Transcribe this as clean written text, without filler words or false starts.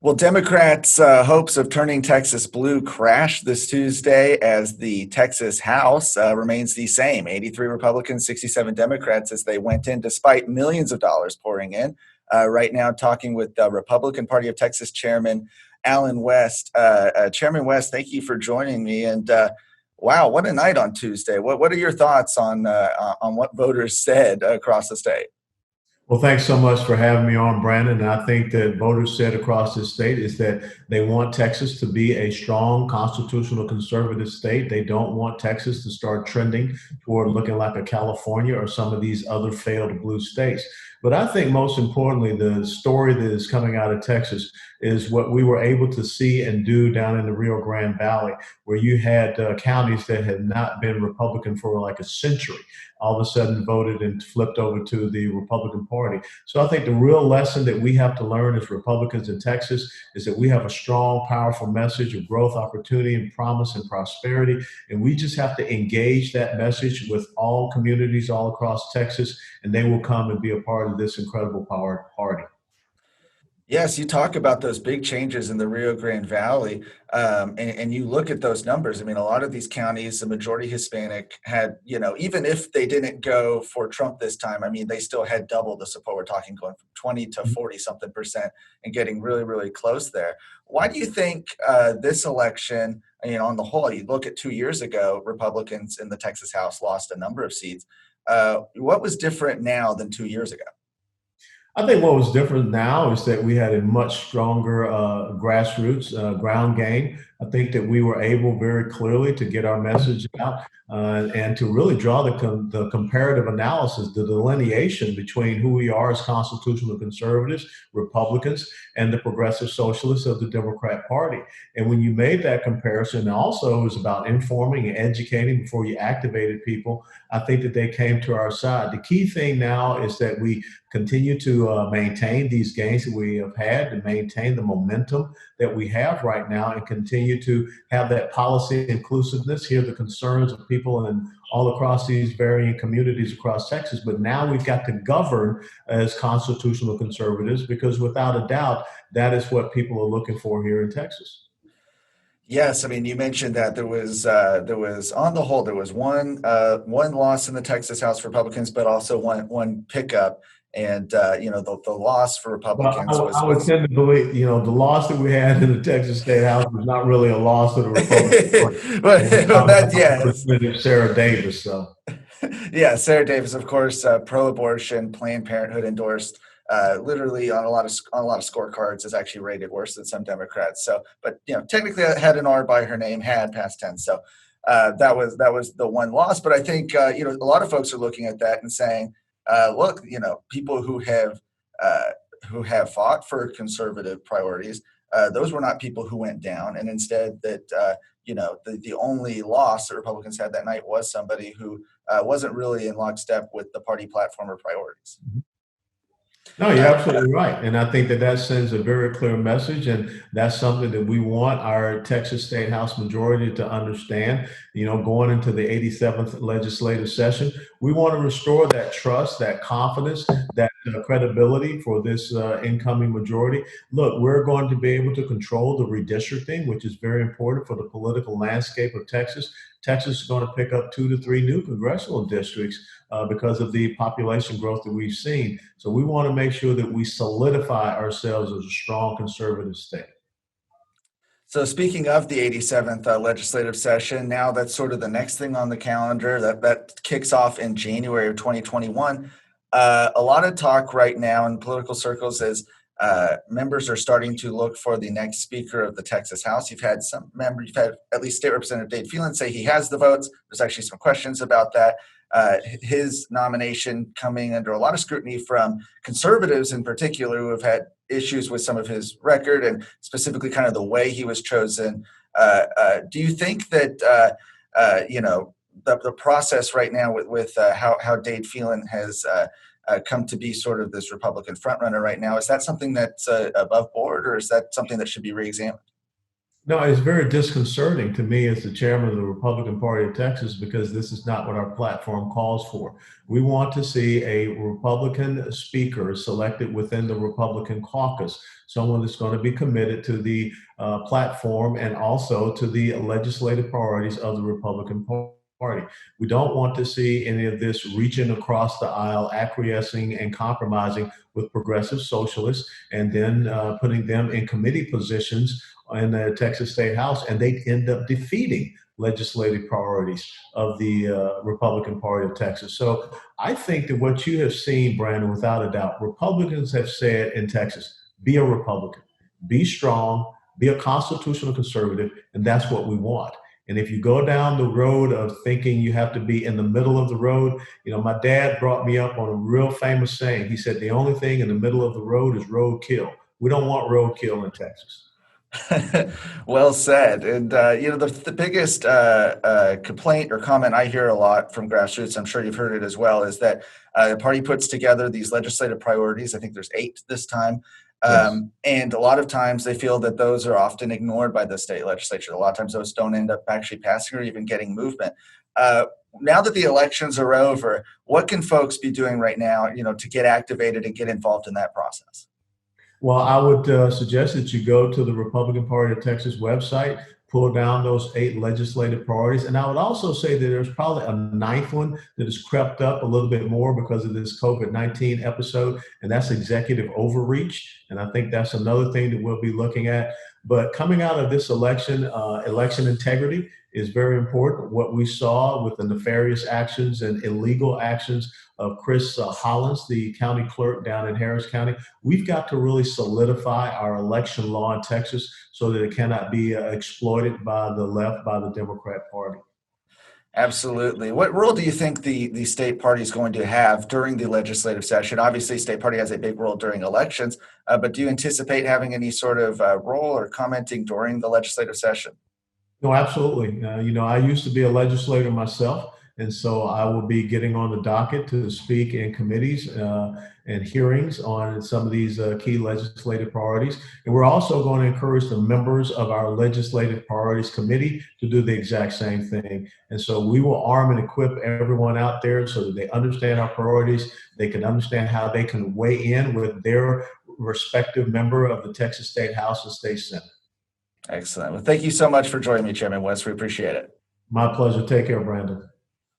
Well, Democrats' hopes of turning Texas blue crashed this Tuesday as the Texas House remains the same 83 Republicans, 67 Democrats as they went in, despite millions of dollars pouring in. Right now, talking with the Republican Party of Texas Chairman Alan West. Chairman West, thank you for joining me. And wow, what a night on Tuesday. What are your thoughts on what voters said across the state? Well, thanks so much for having me on, Brandon. And I think that voters said across the state is that they want Texas to be a strong constitutional conservative state. They don't want Texas to start trending toward looking like a California or some of these other failed blue states. But I think most importantly, the story that is coming out of Texas is what we were able to see and do down in the Rio Grande Valley, where you had counties that had not been Republican for like a century all of a sudden voted and flipped over to the Republican Party. So I think the real lesson that we have to learn as Republicans in Texas is that we have a strong, powerful message of growth, opportunity, and promise and prosperity. And we just have to engage that message with all communities all across Texas, and they will come and be a part of this incredible power party. Yes, you talk about those big changes in the Rio Grande Valley, and you look at those numbers. I mean, a lot of these counties, the majority Hispanic, had, even if they didn't go for Trump this time, I mean, they still had double the support. We're talking going from 20 to 40 something percent and getting really, really close there. Why do you think this election, on the whole, you look at 2 years ago, Republicans in the Texas House lost a number of seats. What was different now than 2 years ago? I think what was different now is that we had a much stronger grassroots ground game. I think that we were able very clearly to get our message out and to really draw the comparative analysis, the delineation between who we are as constitutional conservatives, Republicans, and the progressive socialists of the Democrat Party. And when you made that comparison, also it was about informing and educating before you activated people. I think that they came to our side. The key thing now is that we continue to maintain these gains that we have had and maintain the momentum that we have right now and continue to have that policy inclusiveness, hear the concerns of people and all across these varying communities across Texas. But now we've got to govern as constitutional conservatives because without a doubt, that is what people are looking for here in Texas. Yes, I mean, you mentioned that there was on the whole there was one loss in the Texas House for Republicans, but also one pickup, and the loss for Well, Republicans was I would was tend to believe, the loss that we had in the Texas State House was not really a loss to the Republican Party. but And we're but talking that about yes. Representative Sarah Davis. So. Yeah, Sarah Davis, of course, pro-abortion, Planned Parenthood endorsed. Literally on a lot of scorecards is actually rated worse than some Democrats. So, but technically, I had an R by her name, had past tense. So that was the one loss. But I think a lot of folks are looking at that and saying, look, people uh, who have fought for conservative priorities, those were not people who went down, and instead that the only loss that Republicans had that night was somebody who wasn't really in lockstep with the party platform or priorities. No, you're Uh, absolutely right. And I think that that sends a very clear message. And that's something that we want our Texas State House majority to understand. Going into the 87th legislative session, we want to restore that trust, that confidence, that credibility for this incoming majority. Look, we're going to be able to control the redistricting, which is very important for the political landscape of Texas. Texas is going to pick up 2 to 3 new congressional districts because of the population growth that we've seen. So we want to make sure that we solidify ourselves as a strong conservative state. So speaking of the 87th legislative session, now that's sort of the next thing on the calendar that kicks off in January of 2021. A lot of talk right now in political circles is members are starting to look for the next Speaker of the Texas House. You've had at least State Representative Dade Phelan say he has the votes. There's actually some questions about that. His nomination coming under a lot of scrutiny from conservatives in particular who have had issues with some of his record and specifically kind of the way he was chosen. Do you think that the process right now with how Dade Phelan has come to be sort of this Republican frontrunner right now, is that something that's above board, or is that something that should be reexamined? No, it's very disconcerting to me as the chairman of the Republican Party of Texas because this is not what our platform calls for. We want to see a Republican speaker selected within the Republican caucus, someone that's going to be committed to the platform and also to the legislative priorities of the Republican Party. We don't want to see any of this reaching across the aisle, acquiescing and compromising with progressive socialists, and then putting them in committee positions in the Texas State House, and they end up defeating legislative priorities of the Republican Party of Texas. So I think that what you have seen, Brandon, without a doubt, Republicans have said in Texas, be a Republican, be strong, be a constitutional conservative, and that's what we want. And if you go down the road of thinking you have to be in the middle of the road, my dad brought me up on a real famous saying. He said, the only thing in the middle of the road is roadkill. We don't want roadkill in Texas. Well said. And the biggest complaint or comment I hear a lot from grassroots, I'm sure you've heard it as well, is that the party puts together these legislative priorities. I think there's 8 this time. Yes. And a lot of times they feel that those are often ignored by the state legislature. A lot of times those don't end up actually passing or even getting movement. Uh, Now that the elections are over, what can folks be doing right now, to get activated and get involved in that process? Well, I would suggest that you go to the Republican Party of Texas website, pull down those 8 legislative priorities. And I would also say that there's probably a ninth one that has crept up a little bit more because of this COVID-19 episode, and that's executive overreach. And I think that's another thing that we'll be looking at. But coming out of this election, election integrity is very important. What we saw with the nefarious actions and illegal actions of Chris Hollins, the county clerk down in Harris County, we've got to really solidify our election law in Texas so that it cannot be exploited by the left, by the Democrat Party. Absolutely. What role do you think the state party is going to have during the legislative session? Obviously, state party has a big role during elections, but do you anticipate having any sort of role or commenting during the legislative session? No, absolutely. I used to be a legislator myself, and so I will be getting on the docket to speak in committees and hearings on some of these key legislative priorities. And we're also going to encourage the members of our legislative priorities committee to do the exact same thing. And so we will arm and equip everyone out there so that they understand our priorities. They can understand how they can weigh in with their respective member of the Texas State House and State Senate. Excellent. Well, thank you so much for joining me, Chairman West. We appreciate it. My pleasure. Take care, Brandon.